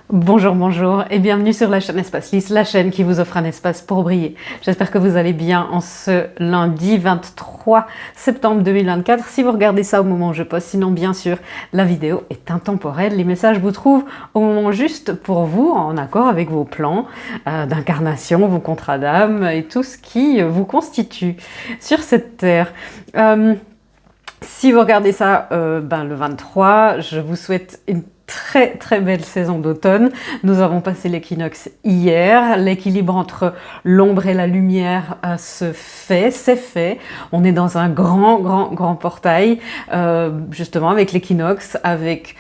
Bonjour, bonjour et bienvenue sur la chaîne Espace Lys, la chaîne qui vous offre un espace pour briller. J'espère que vous allez bien en ce lundi 23 septembre 2024. Si vous regardez ça au moment où je poste, sinon bien sûr la vidéo est intemporelle. Les messages vous trouvent au moment juste pour vous, en accord avec vos plans d'incarnation, vos contrats d'âme et tout ce qui vous constitue sur cette terre. Si vous regardez ça le 23, je vous souhaite une très belle saison d'automne. Nous avons passé l'équinoxe hier. L'équilibre entre l'ombre et la lumière c'est fait. On est dans un grand portail, justement avec l'équinoxe, avec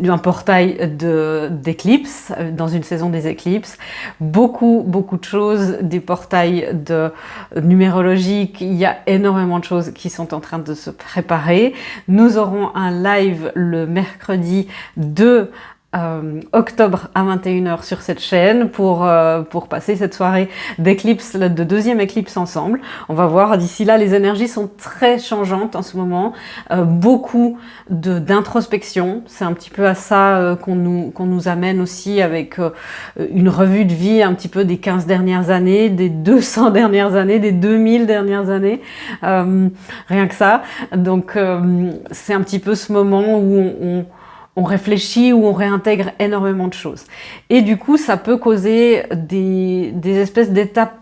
un portail d'éclipse, dans une saison des éclipses, beaucoup de choses, des portails numérologiques, il y a énormément de choses qui sont en train de se préparer. Nous aurons un live le mercredi 2 octobre à 21h sur cette chaîne pour passer cette soirée d'éclipse, de deuxième éclipse ensemble. On va voir, d'ici là les énergies sont très changeantes en ce moment, beaucoup d'introspection, c'est un petit peu à ça qu'on nous amène aussi avec une revue de vie un petit peu des 15 dernières années, des 200 dernières années, des 2000 dernières années, rien que ça. Donc c'est un petit peu ce moment où on réfléchit, où on réintègre énormément de choses. Et du coup, ça peut causer des espèces d'étapes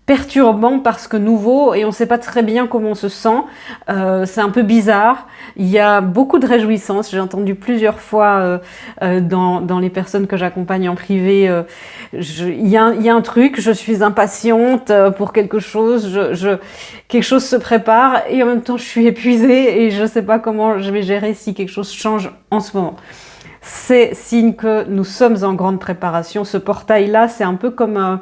perturbants parce que nouveau et on ne sait pas très bien comment on se sent. C'est un peu bizarre. Il y a beaucoup de réjouissance. J'ai entendu plusieurs fois dans les personnes que j'accompagne en privé. Il y a un truc, je suis impatiente pour quelque chose. Quelque chose se prépare et en même temps je suis épuisée et je ne sais pas comment je vais gérer si quelque chose change en ce moment. C'est signe que nous sommes en grande préparation. Ce portail-là, c'est un peu comme un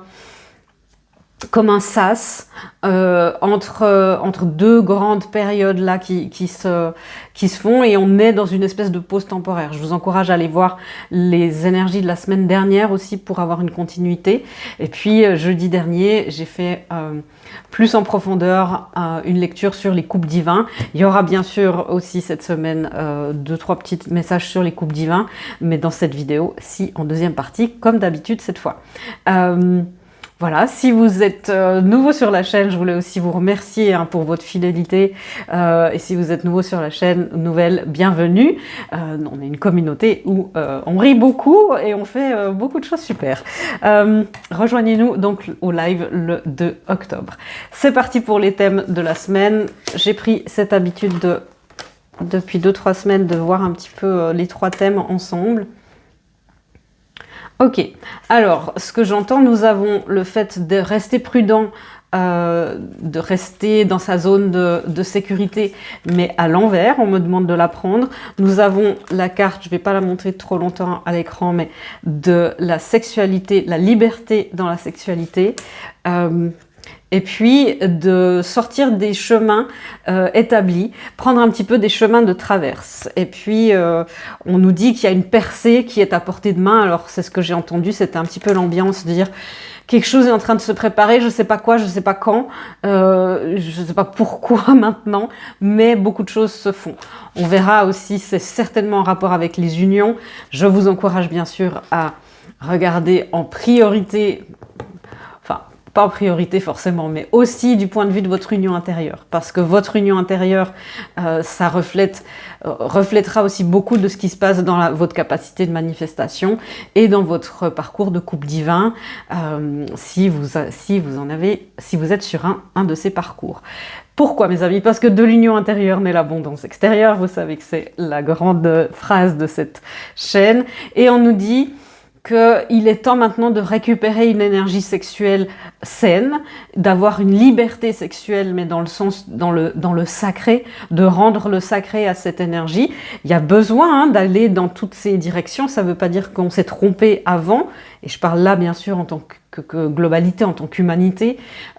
sas entre deux grandes périodes là qui se font et on est dans une espèce de pause temporaire. Je vous encourage à aller voir les énergies de la semaine dernière aussi pour avoir une continuité. Et puis jeudi dernier, j'ai fait plus en profondeur une lecture sur les couples divins. Il y aura bien sûr aussi cette semaine 2-3 petits messages sur les couples divins, mais dans cette vidéo, en deuxième partie, comme d'habitude cette fois. Voilà, si vous êtes nouveau sur la chaîne, je voulais aussi vous remercier pour votre fidélité. Et si vous êtes nouveau sur la chaîne, nouvelle, bienvenue. On est une communauté où on rit beaucoup et on fait beaucoup de choses super. Rejoignez-nous donc au live le 2 octobre. C'est parti pour les thèmes de la semaine. J'ai pris cette habitude depuis 2-3 semaines de voir un petit peu les 3 thèmes ensemble. Ok, alors ce que j'entends, nous avons le fait de rester prudent, de rester dans sa zone de sécurité, mais à l'envers, on me demande de la prendre. Nous avons la carte, je ne vais pas la montrer trop longtemps à l'écran, mais de la sexualité, la liberté dans la sexualité. Et puis de sortir des chemins établis, prendre un petit peu des chemins de traverse. Et puis on nous dit qu'il y a une percée qui est à portée de main. Alors c'est ce que j'ai entendu, c'était un petit peu l'ambiance de dire quelque chose est en train de se préparer, je ne sais pas quoi, je ne sais pas quand, je ne sais pas pourquoi maintenant, mais beaucoup de choses se font. On verra aussi, c'est certainement en rapport avec les unions. Je vous encourage bien sûr à regarder en priorité, pas en priorité forcément, mais aussi du point de vue de votre union intérieure. Parce que votre union intérieure, ça reflètera aussi beaucoup de ce qui se passe dans votre capacité de manifestation et dans votre parcours de couple divin, si vous êtes sur un de ces parcours. Pourquoi, mes amis? Parce que de l'union intérieure naît l'abondance extérieure. Vous savez que c'est la grande phrase de cette chaîne. Et on nous dit qu'il est temps maintenant de récupérer une énergie sexuelle saine, d'avoir une liberté sexuelle, mais dans le sens, dans le sacré, de rendre le sacré à cette énergie. Il y a besoin d'aller dans toutes ces directions. Ça ne veut pas dire qu'on s'est trompé avant, et je parle là bien sûr en tant que globalité, en tant qu'humanité.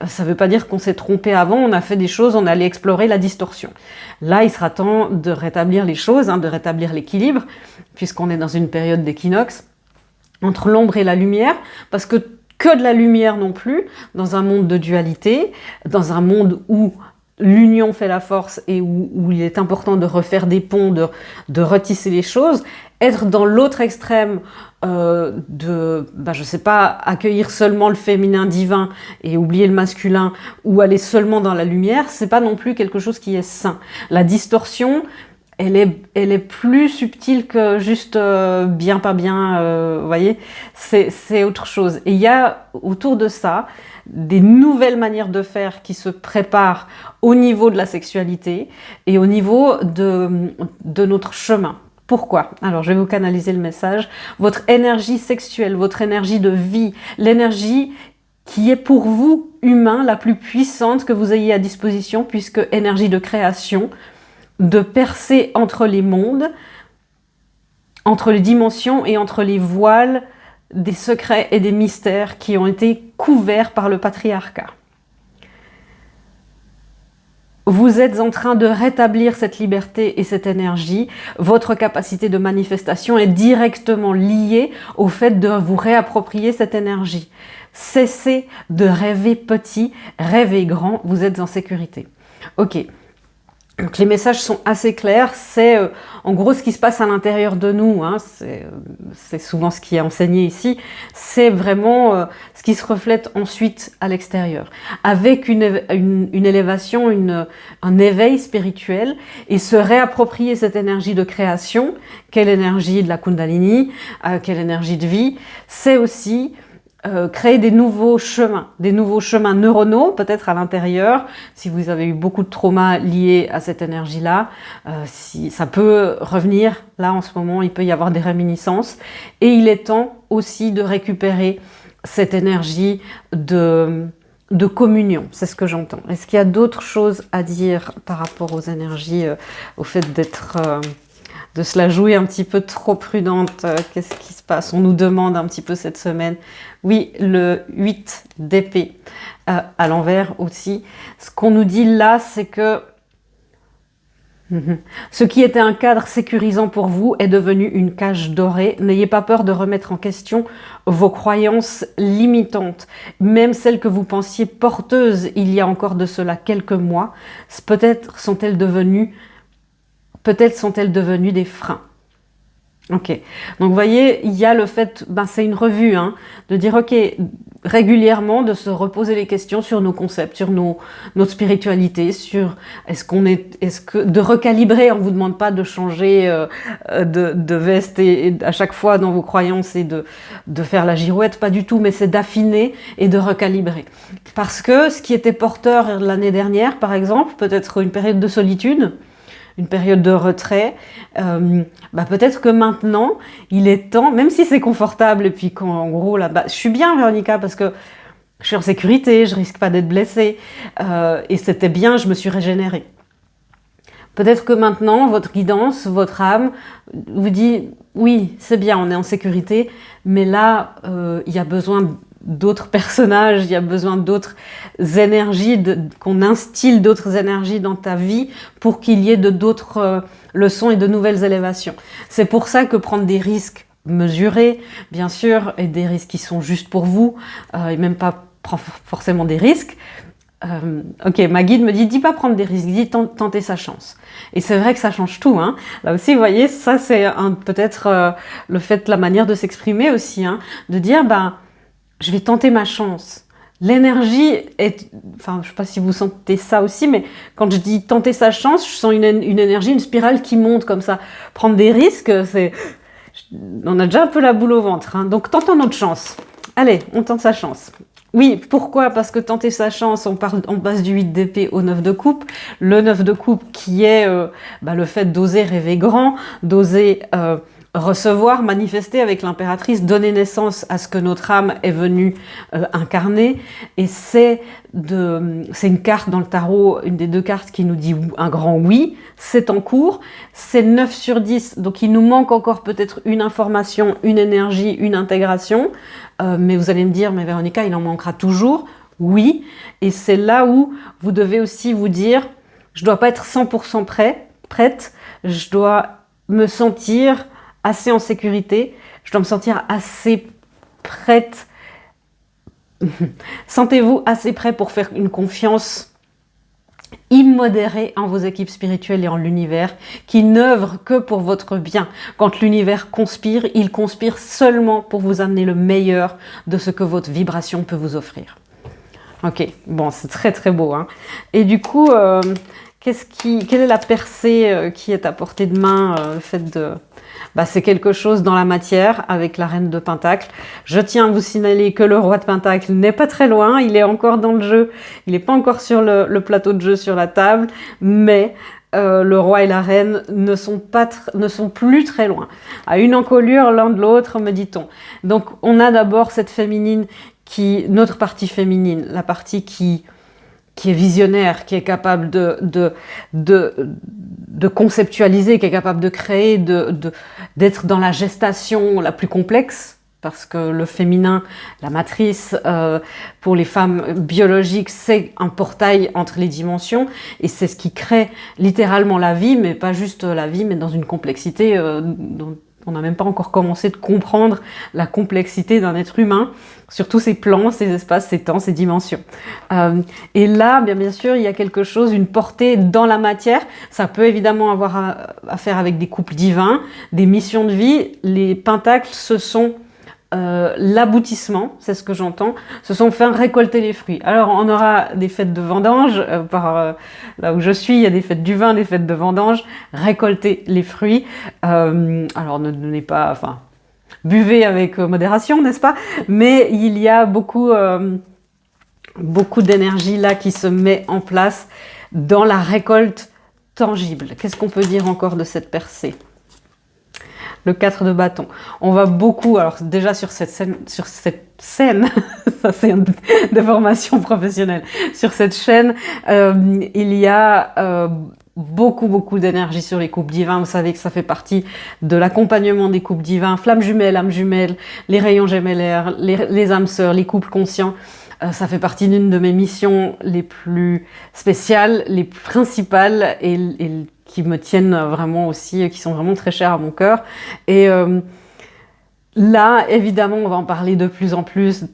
Ça ne veut pas dire qu'on s'est trompé avant, on a fait des choses, on allait explorer la distorsion. Là, il sera temps de rétablir les choses, de rétablir l'équilibre, puisqu'on est dans une période d'équinoxe, entre l'ombre et la lumière, parce que de la lumière non plus, dans un monde de dualité, dans un monde où l'union fait la force et où il est important de refaire des ponts, de retisser les choses, être dans l'autre extrême je sais pas, accueillir seulement le féminin divin et oublier le masculin, ou aller seulement dans la lumière, c'est pas non plus quelque chose qui est sain. La distorsion, elle est plus subtile que juste bien, pas bien, vous voyez, c'est autre chose. Et il y a autour de ça des nouvelles manières de faire qui se préparent au niveau de la sexualité et au niveau de notre chemin. Pourquoi? Alors, je vais vous canaliser le message. Votre énergie sexuelle, votre énergie de vie, l'énergie qui est pour vous, humain, la plus puissante que vous ayez à disposition, puisque énergie de création, de percer entre les mondes, entre les dimensions et entre les voiles des secrets et des mystères qui ont été couverts par le patriarcat. Vous êtes en train de rétablir cette liberté et cette énergie. Votre capacité de manifestation est directement liée au fait de vous réapproprier cette énergie. Cessez de rêver petit, rêvez grand, vous êtes en sécurité. Ok. Donc les messages sont assez clairs, c'est en gros ce qui se passe à l'intérieur de nous, hein, c'est souvent ce qui est enseigné ici, c'est vraiment ce qui se reflète ensuite à l'extérieur, avec une élévation, un éveil spirituel, et se réapproprier cette énergie de création, quelle énergie de la Kundalini, quelle énergie de vie, c'est aussi créer des nouveaux chemins neuronaux, peut-être à l'intérieur, si vous avez eu beaucoup de traumas liés à cette énergie-là, si ça peut revenir, là en ce moment, il peut y avoir des réminiscences, et il est temps aussi de récupérer cette énergie de communion, c'est ce que j'entends. Est-ce qu'il y a d'autres choses à dire par rapport aux énergies, au fait de se la jouer un petit peu trop prudente? Qu'est-ce qui se passe? On nous demande un petit peu cette semaine. Oui, le 8 d'épée à l'envers aussi. Ce qu'on nous dit là, c'est que ce qui était un cadre sécurisant pour vous est devenu une cage dorée. N'ayez pas peur de remettre en question vos croyances limitantes, même celles que vous pensiez porteuses il y a encore de cela quelques mois. Peut-être sont-elles devenues des freins. Ok, donc vous voyez, il y a le fait, c'est une revue, hein, de dire ok, régulièrement de se reposer les questions sur nos concepts, sur notre spiritualité, sur de recalibrer. On vous demande pas de changer de veste et à chaque fois dans vos croyances et de faire la girouette, pas du tout, mais c'est d'affiner et de recalibrer. Parce que ce qui était porteur l'année dernière, par exemple, peut-être une période de solitude, une période de retrait, peut-être que maintenant, il est temps, même si c'est confortable, et puis qu'en gros, là, je suis bien, Véronica, parce que je suis en sécurité, je risque pas d'être blessée, et c'était bien, je me suis régénérée. Peut-être que maintenant, votre guidance, votre âme vous dit, oui, c'est bien, on est en sécurité, mais là, il y a besoin d'autres personnages, il y a besoin d'autres énergies, qu'on instille d'autres énergies dans ta vie pour qu'il y ait d'autres leçons et de nouvelles élévations. C'est pour ça que prendre des risques mesurés, bien sûr, et des risques qui sont juste pour vous, et même pas forcément des risques. Ok, ma guide me dit, dis pas prendre des risques, dis tenter sa chance. Et c'est vrai que ça change tout, hein. Là aussi, vous voyez, ça c'est peut-être le fait, la manière de s'exprimer aussi, hein, de dire, je vais tenter ma chance. L'énergie est... Enfin, je ne sais pas si vous sentez ça aussi, mais quand je dis tenter sa chance, je sens une énergie, une spirale qui monte comme ça. Prendre des risques, c'est... On a déjà un peu la boule au ventre, hein. Donc, tentons notre chance. Allez, on tente sa chance. Oui, pourquoi? Parce que tenter sa chance, on passe du 8 d'épée au 9 de coupe. Le 9 de coupe qui est le fait d'oser rêver grand, d'oser... recevoir, manifester avec l'impératrice, donner naissance à ce que notre âme est venue incarner. Et c'est une carte dans le tarot, une des deux cartes qui nous dit un grand oui, c'est en cours, c'est 9 sur 10, donc il nous manque encore peut-être une information, une énergie, une intégration, mais vous allez me dire, mais Véronica, il en manquera toujours. Oui, et c'est là où vous devez aussi vous dire, je dois pas être 100% prête, je dois me sentir assez en sécurité, je dois me sentir assez prête. Sentez-vous assez prêt pour faire une confiance immodéré en vos équipes spirituelles et en l'univers, qui n'œuvrent que pour votre bien. Quand l'univers conspire, il conspire seulement pour vous amener le meilleur de ce que votre vibration peut vous offrir. Ok, bon, c'est très très beau, hein. Et du coup, quelle est la percée qui est à portée de main, le fait de... c'est quelque chose dans la matière avec la reine de Pentacle. Je tiens à vous signaler que le roi de Pentacle n'est pas très loin, il est encore dans le jeu, il n'est pas encore sur le plateau de jeu sur la table, mais le roi et la reine ne sont plus très loin. À une encolure l'un de l'autre, me dit-on. Donc on a d'abord cette féminine notre partie féminine, la partie qui est visionnaire, qui est capable de conceptualiser, qui est capable de créer, d'être dans la gestation la plus complexe, parce que le féminin, la matrice, pour les femmes biologiques, c'est un portail entre les dimensions, et c'est ce qui crée littéralement la vie, mais pas juste la vie, mais dans une complexité dont on n'a même pas encore commencé de comprendre la complexité d'un être humain, sur tous ses plans, ses espaces, ses temps, ses dimensions. Et là, bien sûr, il y a quelque chose, une portée dans la matière. Ça peut évidemment avoir à faire avec des couples divins, des missions de vie. Les pentacles, ce sont l'aboutissement, c'est ce que j'entends, se sont fait récolter les fruits. Alors on aura des fêtes de vendange, là où je suis, il y a des fêtes du vin, des fêtes de vendange, récolter les fruits. Alors ne donnez pas, buvez avec modération, n'est-ce pas? Mais il y a beaucoup d'énergie là qui se met en place dans la récolte tangible. Qu'est-ce qu'on peut dire encore de cette percée? Le 4 de bâton. On va beaucoup, alors déjà sur cette scène, ça c'est une déformation professionnelle, sur cette chaîne, il y a beaucoup d'énergie sur les couples divins. Vous savez que ça fait partie de l'accompagnement des couples divins, flammes jumelles, âmes jumelles, les rayons gemellaires, les âmes sœurs, les couples conscients. Ça fait partie d'une de mes missions les plus spéciales, les plus principales et qui me tiennent vraiment aussi, qui sont vraiment très chères à mon cœur. Et là, évidemment, on va en parler de plus en plus,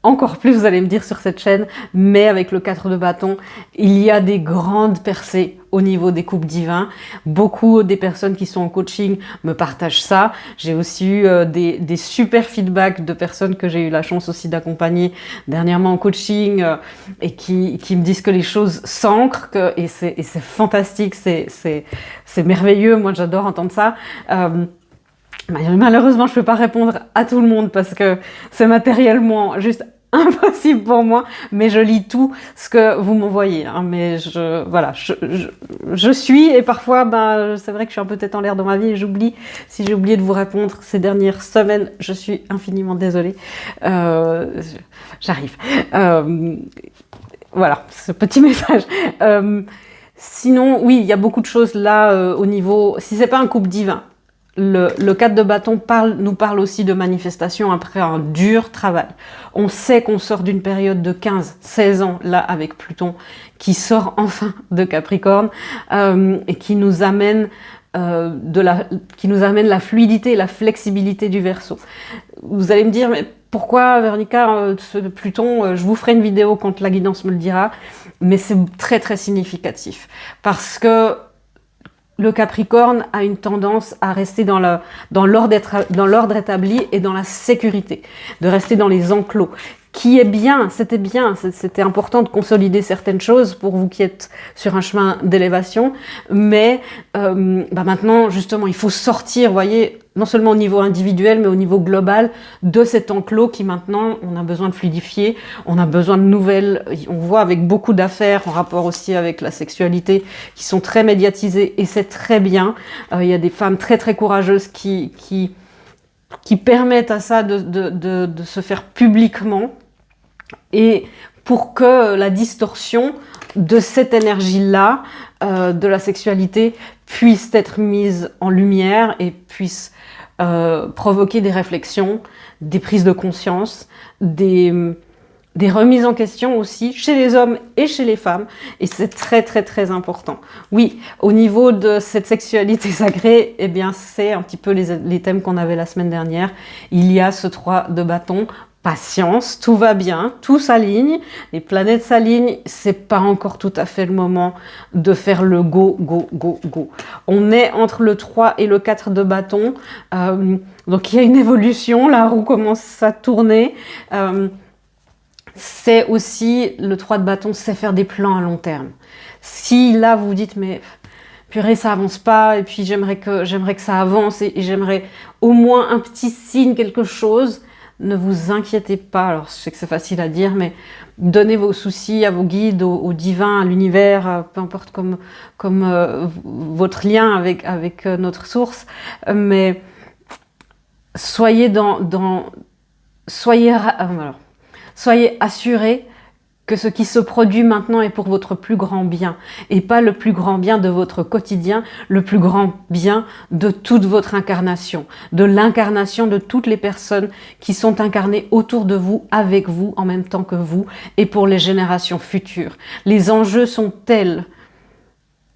encore plus, vous allez me dire, sur cette chaîne, mais avec le 4 de bâton, il y a des grandes percées au niveau des couples divins. Beaucoup des personnes qui sont en coaching me partagent ça. J'ai aussi eu des super feedbacks de personnes que j'ai eu la chance aussi d'accompagner dernièrement en coaching et qui me disent que les choses s'ancrent et c'est fantastique, c'est merveilleux. Moi, j'adore entendre ça. Malheureusement, je ne peux pas répondre à tout le monde parce que c'est matériellement juste impossible pour moi, mais je lis tout ce que vous m'envoyez. Hein, mais je suis et parfois, c'est vrai que je suis un peu tête en l'air dans ma vie et j'oublie. Si j'ai oublié de vous répondre ces dernières semaines, je suis infiniment désolée. J'arrive. Voilà, ce petit message. Sinon, oui, il y a beaucoup de choses là au niveau. Si c'est pas un couple divin. Le 4 de bâton nous parle aussi de manifestation après un dur travail. On sait qu'on sort d'une période de 15-16 ans, là, avec Pluton, qui sort enfin de Capricorne et qui nous amène la fluidité et la flexibilité du Verseau. Vous allez me dire, mais pourquoi, Véronica, Pluton, je vous ferai une vidéo quand la guidance me le dira, mais c'est très très significatif. Parce que le Capricorne a une tendance à rester dans l'ordre établi et dans la sécurité, de rester dans les enclos, qui est bien, c'était important de consolider certaines choses pour vous qui êtes sur un chemin d'élévation, mais maintenant, justement, il faut sortir, vous voyez, non seulement au niveau individuel, mais au niveau global, de cet enclos qui maintenant, on a besoin de fluidifier, on a besoin de nouvelles, on voit avec beaucoup d'affaires en rapport aussi avec la sexualité, qui sont très médiatisées, et c'est très bien. Il y a des femmes très très courageuses qui permettent à ça de se faire publiquement, et pour que la distorsion de cette énergie-là, de la sexualité, puisse être mise en lumière et puisse provoquer des réflexions, des prises de conscience, des remises en question aussi chez les hommes et chez les femmes, et c'est très très très important. Oui, au niveau de cette sexualité sacrée, c'est un petit peu les thèmes qu'on avait la semaine dernière. Il y a ce 3 de bâton patience, tout va bien, tout s'aligne, les planètes s'alignent, c'est pas encore tout à fait le moment de faire le go, go, go, go. On est entre le 3 et le 4 de bâton, donc il y a une évolution, la roue commence à tourner. C'est aussi, le 3 de bâton, c'est faire des plans à long terme. Si là vous vous dites, mais purée, ça avance pas, et puis j'aimerais que ça avance, et j'aimerais au moins un petit signe, quelque chose, ne vous inquiétez pas. Alors je sais que c'est facile à dire, mais donnez vos soucis à vos guides, au divin, à l'univers, peu importe comme votre lien avec notre source, mais soyez soyez assurés que ce qui se produit maintenant est pour votre plus grand bien, et pas le plus grand bien de votre quotidien, le plus grand bien de toute votre incarnation, de l'incarnation de toutes les personnes qui sont incarnées autour de vous, avec vous, en même temps que vous, et pour les générations futures. Les enjeux sont tels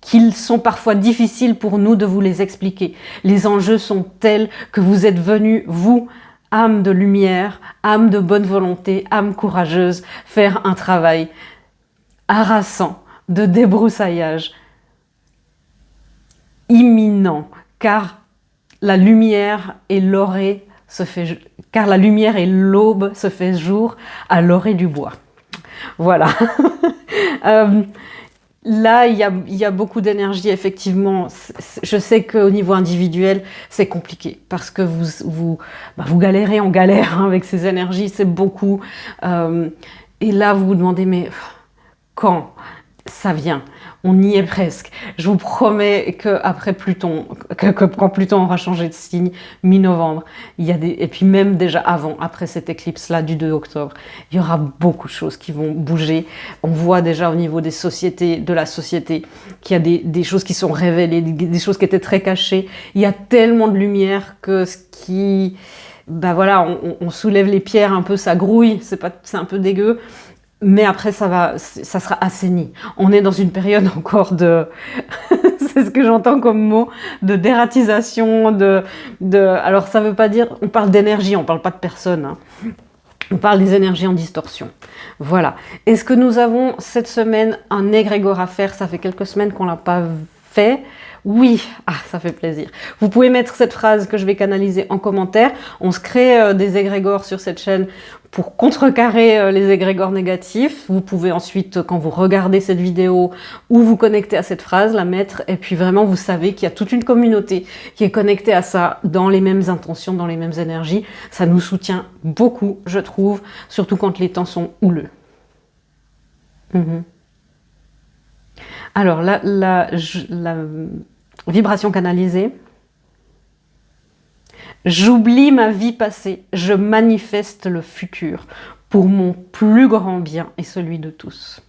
qu'ils sont parfois difficiles pour nous de vous les expliquer. Les enjeux sont tels que vous êtes venus, vous, âme de lumière, âme de bonne volonté, âme courageuse, faire un travail harassant de débroussaillage imminent, car la lumière et l'orée car la lumière et l'aube se fait jour à l'orée du bois. Voilà. Là, il y a beaucoup d'énergie, effectivement. Je sais qu'au niveau individuel, c'est compliqué parce que vous galérez, on galère avec ces énergies, c'est beaucoup. Et là, vous vous demandez, mais quand ça vient? On y est presque. Je vous promets qu'après Pluton, quand Pluton aura changé de signe, mi-novembre, et puis même déjà après cette éclipse-là du 2 octobre, il y aura beaucoup de choses qui vont bouger. On voit déjà au niveau de la société, qu'il y a des choses qui sont révélées, des choses qui étaient très cachées. Il y a tellement de lumière que on soulève les pierres un peu, ça grouille, c'est un peu dégueu. Mais après, ça sera assaini. On est dans une période encore c'est ce que j'entends comme mot, de dératisation, alors ça veut pas dire, on parle d'énergie, on parle pas de personne, hein. On parle des énergies en distorsion. Voilà. Est-ce que nous avons cette semaine un égrégore à faire? Ça fait quelques semaines qu'on l'a pas fait. Oui, ça fait plaisir. Vous pouvez mettre cette phrase que je vais canaliser en commentaire. On se crée des égrégores sur cette chaîne pour contrecarrer les égrégores négatifs. Vous pouvez ensuite, quand vous regardez cette vidéo ou vous connecter à cette phrase, la mettre. Et puis vraiment, vous savez qu'il y a toute une communauté qui est connectée à ça, dans les mêmes intentions, dans les mêmes énergies. Ça nous soutient beaucoup, je trouve, surtout quand les temps sont houleux. Alors, la vibration canalisée. J'oublie ma vie passée, je manifeste le futur pour mon plus grand bien et celui de tous.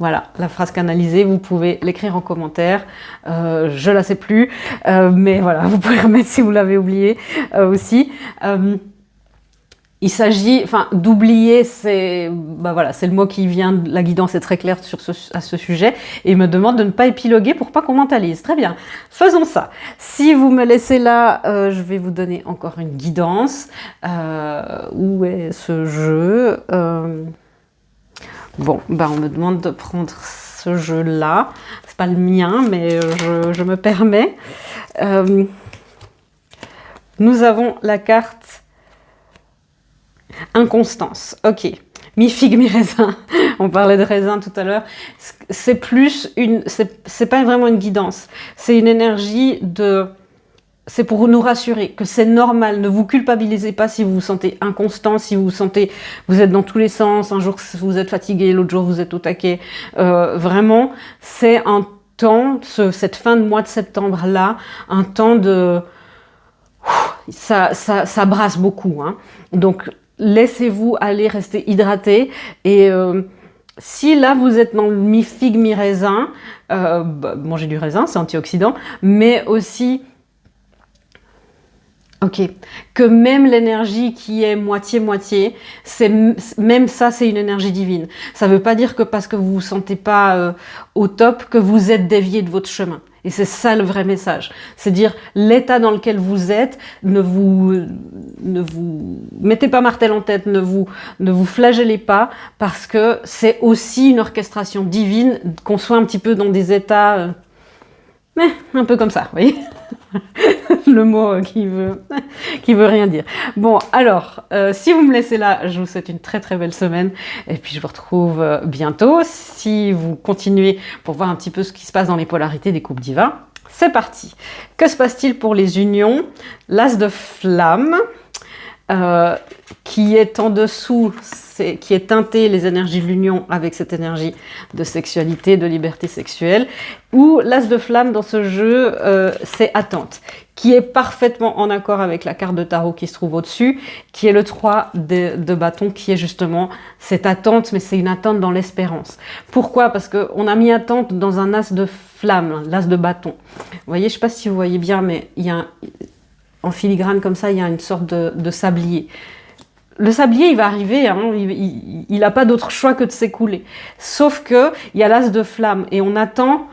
Voilà, la phrase canalisée, vous pouvez l'écrire en commentaire. Je la sais plus, mais voilà, vous pouvez remettre si vous l'avez oublié aussi. Il s'agit, d'oublier, c'est le mot qui vient, la guidance est très claire à ce sujet, et me demande de ne pas épiloguer pour pas qu'on mentalise. Très bien, faisons ça. Si vous me laissez là, je vais vous donner encore une guidance. Où est ce jeu? On me demande de prendre ce jeu-là. C'est pas le mien, mais je me permets. Nous avons la carte inconstance, ok. Mi-figue, mi-raisin. On parlait de raisin tout à l'heure. C'est pas vraiment une guidance. C'est une énergie c'est pour nous rassurer que c'est normal. Ne vous culpabilisez pas si vous vous sentez inconstant, si vous êtes dans tous les sens. Un jour vous êtes fatigué, l'autre jour vous êtes au taquet. Vraiment, c'est un temps, cette fin de mois de septembre là, un temps de, ça brasse beaucoup, hein. Donc laissez-vous aller, rester hydraté. Et si là vous êtes dans le mi-figue, mi-raisin, mangez du raisin, c'est antioxydant, mais aussi, que même l'énergie qui est moitié-moitié, même ça, c'est une énergie divine. Ça ne veut pas dire que parce que vous vous sentez pas au top, que vous êtes dévié de votre chemin. Et c'est ça le vrai message. C'est dire l'état dans lequel vous êtes, ne vous mettez pas martel en tête, ne vous flagellez pas, parce que c'est aussi une orchestration divine qu'on soit un petit peu dans des états un peu comme ça, vous voyez. Le mot qui veut rien dire. Bon, alors, si vous me laissez là, je vous souhaite une très très belle semaine. Et puis je vous retrouve bientôt. Si vous continuez pour voir un petit peu ce qui se passe dans les polarités des couples divins, c'est parti. Que se passe-t-il pour les unions? L'as de flamme, qui est en dessous, qui est teinté les énergies de l'union avec cette énergie de sexualité, de liberté sexuelle, ou l'as de flamme dans ce jeu, c'est attente, qui est parfaitement en accord avec la carte de tarot qui se trouve au-dessus, qui est le 3 de bâton, qui est justement cette attente, mais c'est une attente dans l'espérance. Pourquoi? Parce qu'on a mis attente dans un as de flamme, l'as de bâton. Vous voyez, je ne sais pas si vous voyez bien, mais il y a en filigrane comme ça, il y a une sorte de sablier. Le sablier, il va arriver, hein, il n'a pas d'autre choix que de s'écouler. Sauf qu'il y a l'as de flamme et on attend,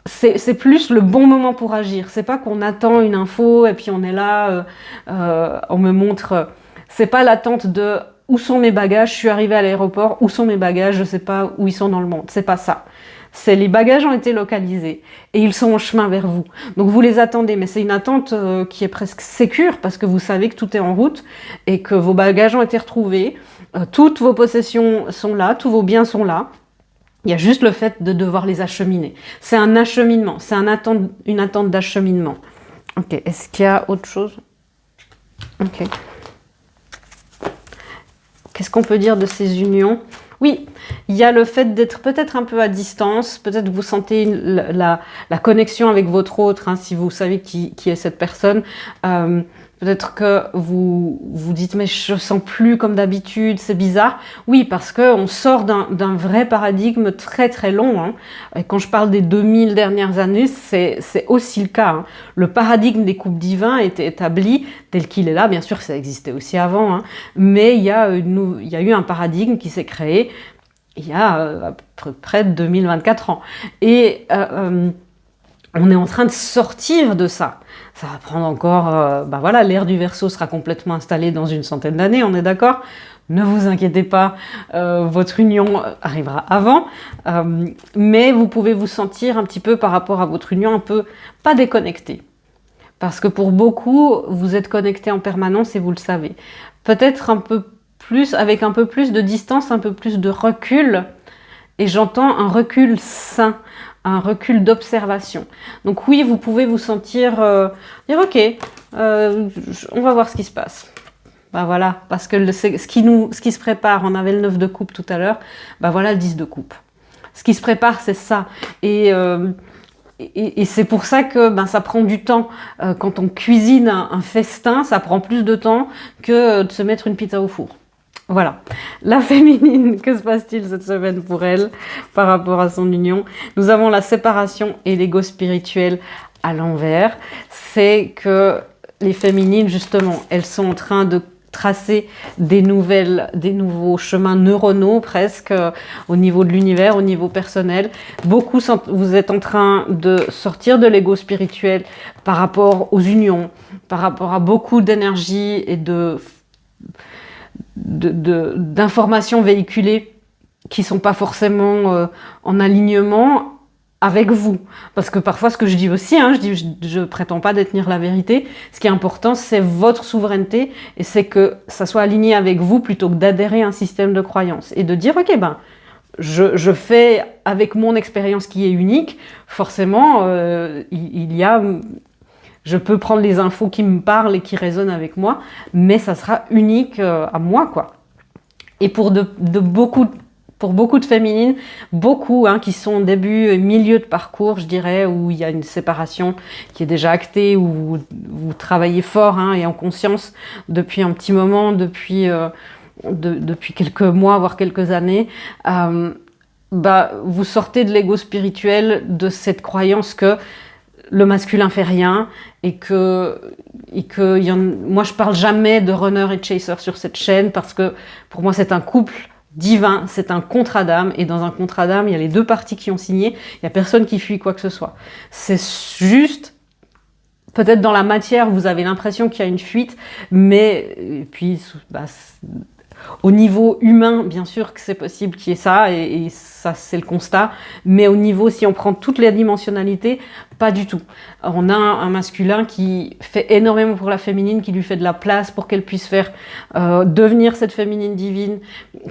c'est plus le bon moment pour agir. C'est pas qu'on attend une info et puis on est là, on me montre. C'est pas l'attente de où sont mes bagages, je suis arrivée à l'aéroport, où sont mes bagages, je sais pas où ils sont dans le monde. C'est pas ça. C'est les bagages ont été localisés et ils sont en chemin vers vous. Donc vous les attendez, mais c'est une attente qui est presque sécure parce que vous savez que tout est en route et que vos bagages ont été retrouvés, toutes vos possessions sont là, tous vos biens sont là. Il y a juste le fait de devoir les acheminer. C'est un acheminement, c'est une attente d'acheminement. Ok, est-ce qu'il y a autre chose? Ok. Qu'est-ce qu'on peut dire de ces unions? Oui, il y a le fait d'être peut-être un peu à distance, peut-être vous sentez la connexion avec votre autre, hein, si vous savez qui est cette personne. Peut-être que vous dites mais je sens plus comme d'habitude, c'est bizarre. Oui, parce qu'on sort d'un vrai paradigme très très long. Hein. Et quand je parle des 2000 dernières années, c'est aussi le cas. Hein. Le paradigme des couples divins était établi tel qu'il est là. Bien sûr, ça existait aussi avant. Hein. Mais il y a eu un paradigme qui s'est créé il y a à peu près 2024 ans. Et on est en train de sortir de ça. Ça va prendre encore... voilà, l'ère du Verseau sera complètement installée dans une centaine d'années, on est d'accord? Ne vous inquiétez pas, votre union arrivera avant. Mais vous pouvez vous sentir un petit peu par rapport à votre union, un peu pas déconnecté. Parce que pour beaucoup, vous êtes connecté en permanence et vous le savez. Peut-être un peu plus, avec un peu plus de distance, un peu plus de recul. Et j'entends un recul sain, un recul d'observation. Donc oui, vous pouvez vous sentir, dire ok, on va voir ce qui se passe. Ben voilà, parce que ce qui se prépare, on avait le 9 de coupe tout à l'heure, ben voilà le 10 de coupe. Ce qui se prépare, c'est ça. Et c'est pour ça que ça prend du temps. Quand on cuisine un festin, ça prend plus de temps que de se mettre une pizza au four. Voilà, la féminine, que se passe-t-il cette semaine pour elle par rapport à son union? Nous avons la séparation et l'ego spirituel à l'envers. C'est que les féminines, justement, elles sont en train de tracer des nouveaux chemins neuronaux presque au niveau de l'univers, au niveau personnel. Vous êtes en train de sortir de l'ego spirituel par rapport aux unions, par rapport à beaucoup d'énergie et d'informations véhiculées qui ne sont pas forcément en alignement avec vous. Parce que parfois, ce que je dis aussi, je ne prétends pas détenir la vérité. Ce qui est important, c'est votre souveraineté et c'est que ça soit aligné avec vous plutôt que d'adhérer à un système de croyance. Et de dire, ok, je fais avec mon expérience qui est unique, forcément, je peux prendre les infos qui me parlent et qui résonnent avec moi, mais ça sera unique à moi, quoi. Et pour beaucoup de féminines, beaucoup qui sont au début et milieu de parcours, je dirais, où il y a une séparation qui est déjà actée, où vous travaillez fort et en conscience depuis un petit moment, depuis quelques mois, voire quelques années, vous sortez de l'ego spirituel, de cette croyance que le masculin fait rien et que moi je parle jamais de runner et de chaser sur cette chaîne parce que pour moi c'est un couple divin, c'est un contrat d'âme, et dans un contrat d'âme, il y a les deux parties qui ont signé, il n'y a personne qui fuit quoi que ce soit. C'est juste, peut-être dans la matière, vous avez l'impression qu'il y a une fuite, mais et puis, au niveau humain, bien sûr que c'est possible qu'il y ait ça, et ça c'est le constat, mais au niveau, si on prend toutes les dimensionnalités, pas du tout. On a un masculin qui fait énormément pour la féminine, qui lui fait de la place pour qu'elle puisse faire devenir cette féminine divine,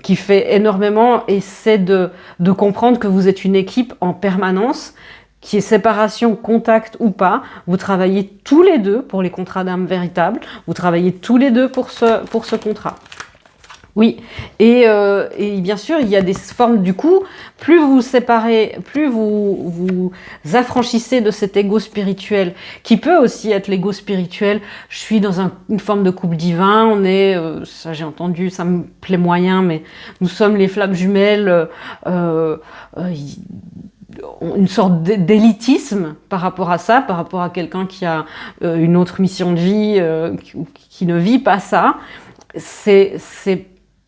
qui fait énormément, et c'est de comprendre que vous êtes une équipe en permanence, qui est séparation, contact ou pas, vous travaillez tous les deux pour les contrats d'âme véritables, vous travaillez tous les deux pour ce contrat. Oui, et bien sûr, il y a des formes du coup, plus vous vous séparez, plus vous affranchissez de cet ego spirituel, qui peut aussi être l'ego spirituel. Je suis dans une forme de couple divin, on est, ça j'ai entendu, ça me plaît moyen, mais nous sommes les flammes jumelles, une sorte d'élitisme par rapport à ça, par rapport à quelqu'un qui a une autre mission de vie, qui ne vit pas ça.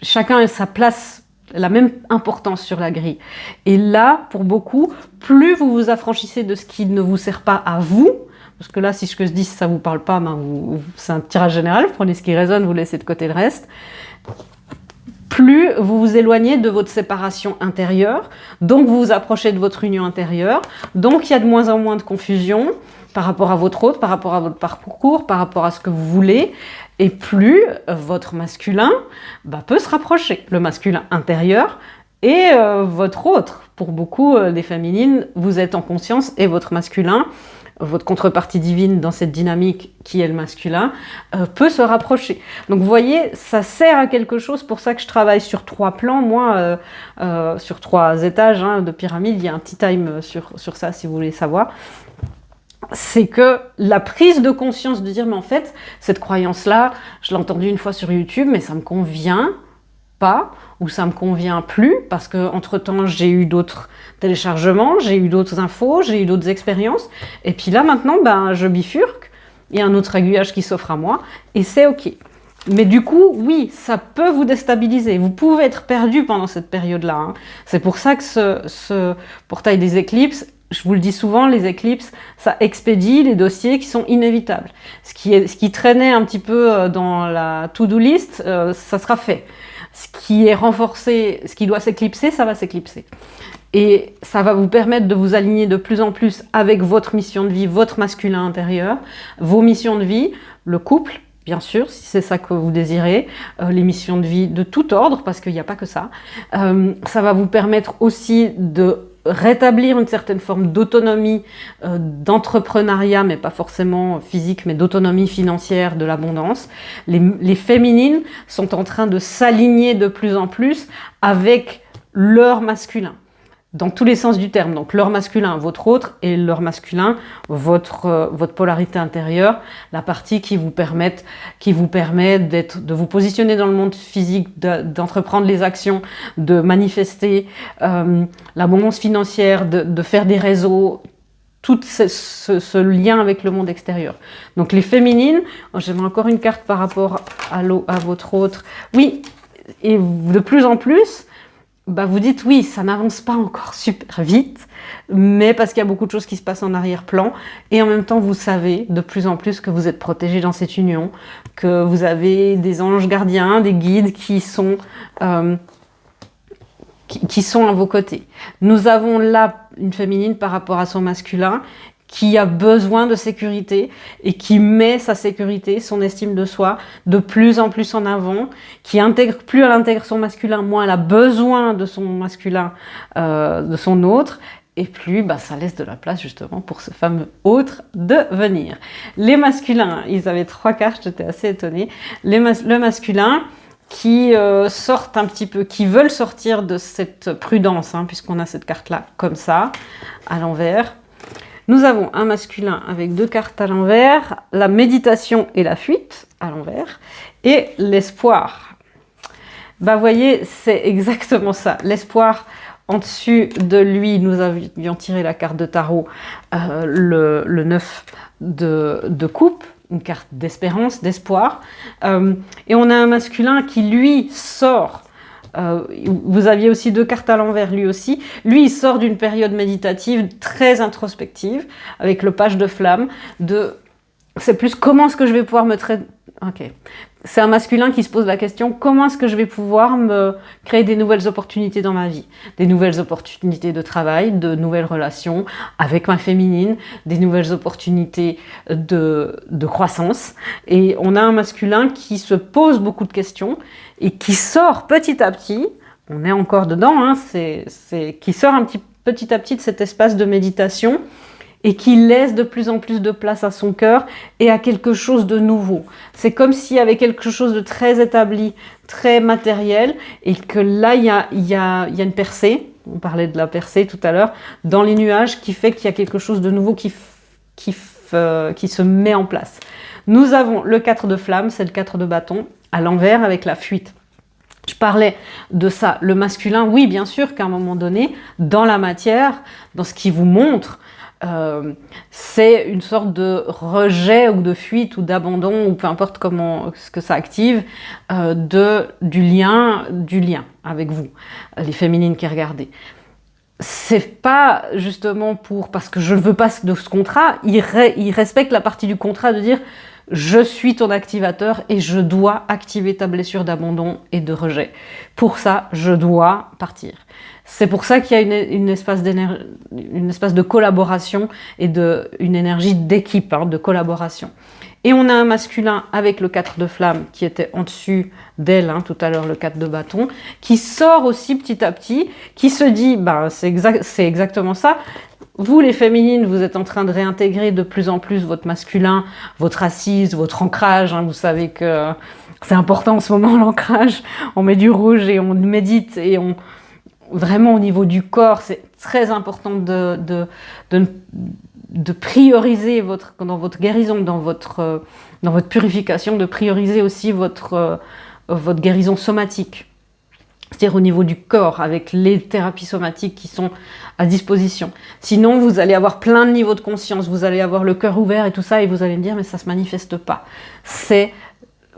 Chacun a sa place, la même importance sur la grille. Et là, pour beaucoup, plus vous vous affranchissez de ce qui ne vous sert pas à vous, parce que là, si ce que je dis, ça ne vous parle pas, c'est un tirage général, vous prenez ce qui résonne, vous laissez de côté le reste, plus vous vous éloignez de votre séparation intérieure, donc vous vous approchez de votre union intérieure, donc il y a de moins en moins de confusion par rapport à votre autre, par rapport à votre parcours, par rapport à ce que vous voulez, et plus votre masculin peut se rapprocher, le masculin intérieur et votre autre. Pour beaucoup des féminines, vous êtes en conscience et votre masculin, votre contrepartie divine dans cette dynamique qui est le masculin, peut se rapprocher. Donc vous voyez, ça sert à quelque chose, pour ça que je travaille sur 3 plans, moi, sur 3 étages de pyramide, il y a un tea time sur ça si vous voulez savoir. C'est que la prise de conscience de dire, mais en fait, cette croyance-là, je l'ai entendue une fois sur YouTube, mais ça me convient pas, ou ça me convient plus, parce que entre-temps, j'ai eu d'autres téléchargements, j'ai eu d'autres infos, j'ai eu d'autres expériences, et puis là, maintenant, je bifurque, il y a un autre aiguillage qui s'offre à moi, et c'est OK. Mais du coup, oui, ça peut vous déstabiliser. Vous pouvez être perdu pendant cette période-là. C'est pour ça que ce portail des éclipses, je vous le dis souvent, les éclipses, ça expédie les dossiers qui sont inévitables. Ce qui traînait un petit peu dans la to-do list, ça sera fait. Ce qui est renforcé, ce qui doit s'éclipser, ça va s'éclipser. Et ça va vous permettre de vous aligner de plus en plus avec votre mission de vie, votre masculin intérieur, vos missions de vie, le couple, bien sûr, si c'est ça que vous désirez, les missions de vie de tout ordre, parce qu'il n'y a pas que ça. Ça va vous permettre aussi de rétablir une certaine forme d'autonomie, d'entrepreneuriat, mais pas forcément physique, mais d'autonomie financière, de l'abondance. Les féminines sont en train de s'aligner de plus en plus avec leur masculin, dans tous les sens du terme. Donc leur masculin, votre autre, et leur masculin, votre polarité intérieure, la partie qui vous permet de vous positionner dans le monde physique, d'entreprendre les actions, de manifester l'abondance financière, de faire des réseaux, tout ce lien avec le monde extérieur. Donc les féminines, j'aimerais encore une carte par rapport à votre autre. Oui, et de plus en plus, vous dites oui, ça n'avance pas encore super vite, mais parce qu'il y a beaucoup de choses qui se passent en arrière-plan, et en même temps vous savez de plus en plus que vous êtes protégés dans cette union, que vous avez des anges gardiens, des guides qui sont à vos côtés. Nous avons là une féminine par rapport à son masculin qui a besoin de sécurité et qui met sa sécurité, son estime de soi de plus en plus en avant, plus elle intègre son masculin, moins elle a besoin de son masculin, de son autre, et plus ça laisse de la place justement pour ce fameux autre de venir. Les masculins, ils avaient 3 cartes, j'étais assez étonnée. Le masculin qui sortent un petit peu, qui veulent sortir de cette prudence, puisqu'on a cette carte-là comme ça, à l'envers. Nous avons un masculin avec 2 cartes à l'envers, la méditation et la fuite à l'envers, et l'espoir. Vous voyez, c'est exactement ça. L'espoir, en dessus de lui, nous avions tiré la carte de tarot, le 9 de coupe, une carte d'espérance, d'espoir. Et on a un masculin qui, lui, sort Vous aviez aussi 2 cartes à l'envers, lui aussi. Lui, il sort d'une période méditative très introspective, avec le page de flamme. C'est plus comment est-ce que je vais pouvoir me traiter... Ok. C'est un masculin qui se pose la question, comment est-ce que je vais pouvoir me créer des nouvelles opportunités dans ma vie? Des nouvelles opportunités de travail, de nouvelles relations avec ma féminine, des nouvelles opportunités de croissance. Et on a un masculin qui se pose beaucoup de questions et qui sort petit à petit, on est encore dedans, hein, qui sort petit à petit de cet espace de méditation et qui laisse de plus en plus de place à son cœur et à quelque chose de nouveau. C'est comme s'il y avait quelque chose de très établi, très matériel, et que là, il y a une percée, on parlait de la percée tout à l'heure, dans les nuages, qui fait qu'il y a quelque chose de nouveau qui se met en place. Nous avons le 4 de flamme, c'est le 4 de bâton, à l'envers avec la fuite. Je parlais de ça, le masculin, oui, bien sûr qu'à un moment donné, dans la matière, dans ce qui vous montre, c'est une sorte de rejet ou de fuite ou d'abandon ou peu importe ce que ça active du lien avec vous, les féminines qui regardez. C'est pas justement parce que je ne veux pas de ce contrat, il respecte la partie du contrat de dire je suis ton activateur et je dois activer ta blessure d'abandon et de rejet. Pour ça, je dois partir. C'est pour ça qu'il y a une espace de collaboration et une énergie d'équipe, hein, de collaboration. Et on a un masculin avec le 4 de flamme qui était en dessus d'elle, hein, tout à l'heure le 4 de bâton, qui sort aussi petit à petit, qui se dit, c'est exactement ça. Vous, les féminines, vous êtes en train de réintégrer de plus en plus votre masculin, votre assise, votre ancrage. Hein, vous savez que c'est important en ce moment, l'ancrage. On met du rouge et on médite et vraiment au niveau du corps, c'est très important de prioriser dans votre guérison, dans votre purification, de prioriser aussi votre guérison somatique. C'est-à-dire au niveau du corps, avec les thérapies somatiques qui sont à disposition. Sinon, vous allez avoir plein de niveaux de conscience, vous allez avoir le cœur ouvert et tout ça, et vous allez me dire, mais ça ne se manifeste pas. C'est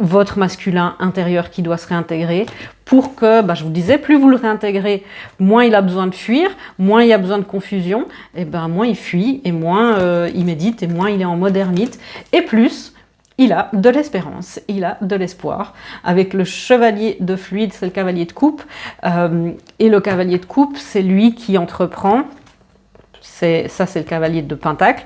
votre masculin intérieur qui doit se réintégrer pour que, je vous disais, plus vous le réintégrez, moins il a besoin de fuir, moins il y a besoin de confusion, et moins il fuit, et moins il médite, et moins il est en mode ermite, et plus il a de l'espérance, il a de l'espoir. Avec le chevalier de fluide, c'est le cavalier de coupe, et le cavalier de coupe, c'est lui qui entreprend, c'est le cavalier de pentacle.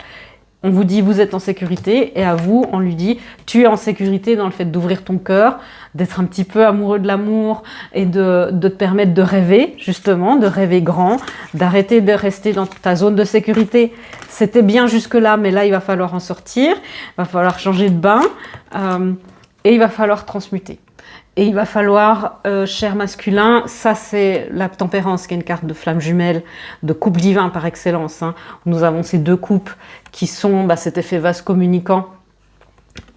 On vous dit, vous êtes en sécurité, et à vous, on lui dit, tu es en sécurité dans le fait d'ouvrir ton cœur, d'être un petit peu amoureux de l'amour, et de te permettre de rêver, justement, de rêver grand, d'arrêter de rester dans ta zone de sécurité. C'était bien jusque-là, mais là, il va falloir en sortir, il va falloir changer de bain, et il va falloir transmuter. Et il va falloir, cher masculin, ça c'est la tempérance qui est une carte de flamme jumelle, de coupe divin par excellence. Hein. Nous avons ces 2 coupes qui sont cet effet vase communicant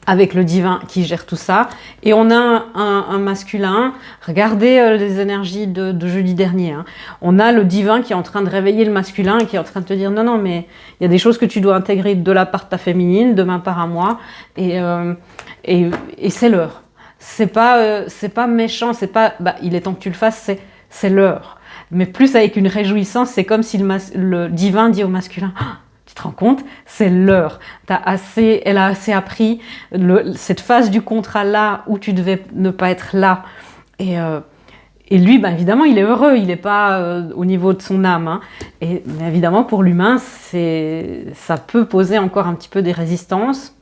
avec le divin qui gère tout ça. Et on a un masculin, regardez les énergies de jeudi dernier. Hein. On a le divin qui est en train de réveiller le masculin et qui est en train de te dire non, mais il y a des choses que tu dois intégrer de la part de ta féminine, de ma part à moi, et c'est l'heure. C'est pas méchant, c'est pas il est temps que tu le fasses, c'est l'heure. Mais plus avec une réjouissance, c'est comme si le divin dit au masculin tu te rends compte, c'est l'heure. Elle a assez appris cette phase du contrat là où tu devais ne pas être là. Et lui, évidemment, il est heureux, il n'est pas au niveau de son âme. Hein. Mais évidemment, pour l'humain, ça peut poser encore un petit peu des résistances.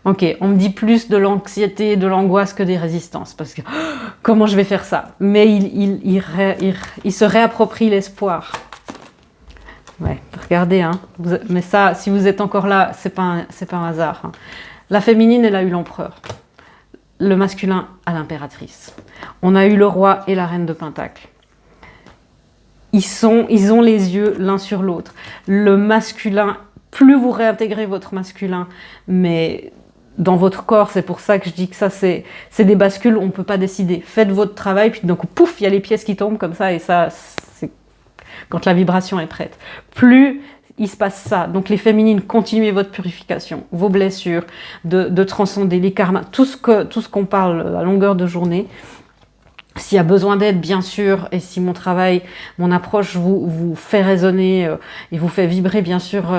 Ok, on me dit plus de l'anxiété, de l'angoisse que des résistances, parce que comment je vais faire ça? Mais il se réapproprie l'espoir. Ouais, regardez, hein. Mais ça, si vous êtes encore là, c'est pas un hasard. Hein. La féminine, elle a eu l'empereur. Le masculin a l'impératrice. On a eu le roi et la reine de Pentacle. Ils ont les yeux l'un sur l'autre. Le masculin, plus vous réintégrez votre masculin, mais dans votre corps, c'est pour ça que je dis que ça, c'est des bascules, on ne peut pas décider. Faites votre travail, puis donc pouf, il y a les pièces qui tombent comme ça, et ça, c'est quand la vibration est prête. Plus il se passe ça. Donc les féminines, continuez votre purification, vos blessures, de transcender les karmas, tout ce qu'on parle à longueur de journée. S'il y a besoin d'aide, bien sûr, et si mon travail, mon approche vous fait résonner et vous fait vibrer, bien sûr,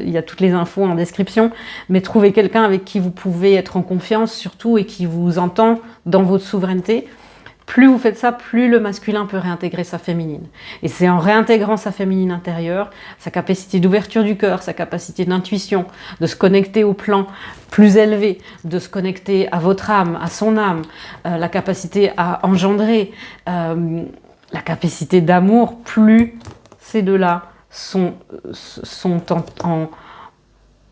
il y a toutes les infos en description, mais trouvez quelqu'un avec qui vous pouvez être en confiance surtout et qui vous entend dans votre souveraineté. Plus vous faites ça, plus le masculin peut réintégrer sa féminine. Et c'est en réintégrant sa féminine intérieure, sa capacité d'ouverture du cœur, sa capacité d'intuition, de se connecter au plan plus élevé, de se connecter à votre âme, à son âme, la capacité à engendrer, la capacité d'amour, plus ces deux-là sont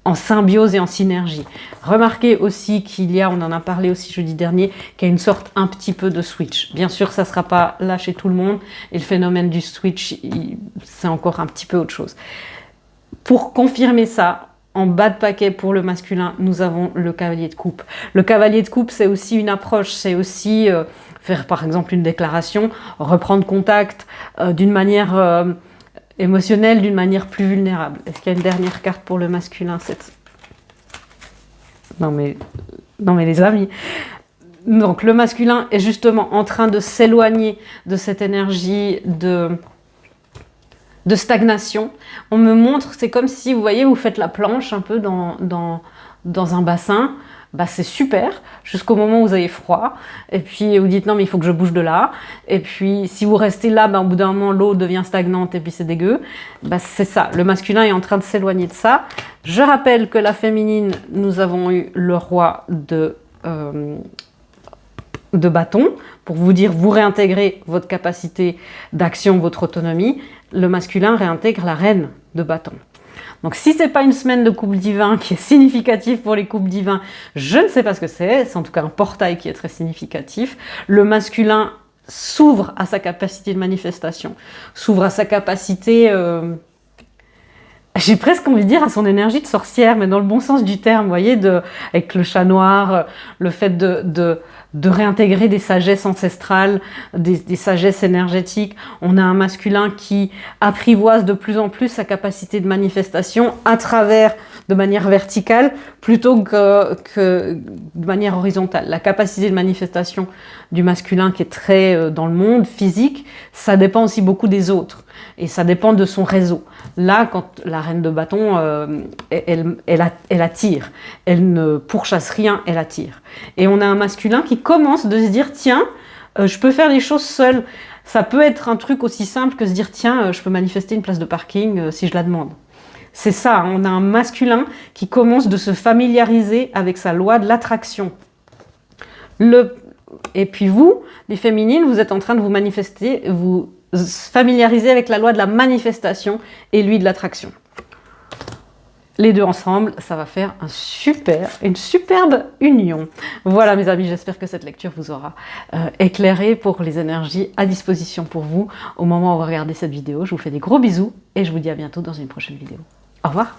en symbiose et en synergie. Remarquez aussi qu'il y a, on en a parlé aussi jeudi dernier, qu'il y a une sorte un petit peu de switch. Bien sûr, ça ne sera pas là chez tout le monde, et le phénomène du switch, c'est encore un petit peu autre chose. Pour confirmer ça, en bas de paquet pour le masculin, nous avons le cavalier de coupe. Le cavalier de coupe, c'est aussi une approche, c'est aussi faire par exemple une déclaration, reprendre contact d'une manière émotionnelle, d'une manière plus vulnérable. Est-ce qu'il y a une dernière carte pour le masculin? Non mais les amis. Donc le masculin est justement en train de s'éloigner de cette énergie de stagnation. On me montre, c'est comme si, vous voyez, vous faites la planche un peu dans un bassin. Bah, c'est super, jusqu'au moment où vous avez froid, et puis vous dites non mais il faut que je bouge de là, et puis si vous restez là, bah, au bout d'un moment l'eau devient stagnante et puis c'est dégueu. Bah, c'est ça, le masculin est en train de s'éloigner de ça. Je rappelle que la féminine, nous avons eu le roi de bâton, pour vous dire vous réintégrez votre capacité d'action, votre autonomie. Le masculin réintègre la reine de bâton. Donc si ce n'est pas une semaine de couple divin qui est significative pour les couples divins, je ne sais pas ce que c'est en tout cas un portail qui est très significatif. Le masculin s'ouvre à sa capacité de manifestation, s'ouvre à sa capacité, j'ai presque envie de dire à son énergie de sorcière, mais dans le bon sens du terme, vous voyez, avec le chat noir, le fait de réintégrer des sagesses ancestrales, des sagesses énergétiques. On a un masculin qui apprivoise de plus en plus sa capacité de manifestation à travers, de manière verticale, plutôt que de manière horizontale. La capacité de manifestation du masculin qui est très dans le monde physique, ça dépend aussi beaucoup des autres. Et ça dépend de son réseau. Là, quand la reine de bâton, elle attire. Elle ne pourchasse rien, elle attire. Et on a un masculin qui commence de se dire, tiens, je peux faire les choses seul. Ça peut être un truc aussi simple que se dire, tiens, je peux manifester une place de parking si je la demande. C'est ça, hein, on a un masculin qui commence de se familiariser avec sa loi de l'attraction. Et puis vous, les féminines, vous êtes en train de vous manifester, vous familiariser avec la loi de la manifestation et lui de l'attraction. Les deux ensemble, ça va faire une superbe union. Voilà mes amis, j'espère que cette lecture vous aura éclairé pour les énergies à disposition pour vous au moment où vous regardez cette vidéo. Je vous fais des gros bisous et je vous dis à bientôt dans une prochaine vidéo. Au revoir.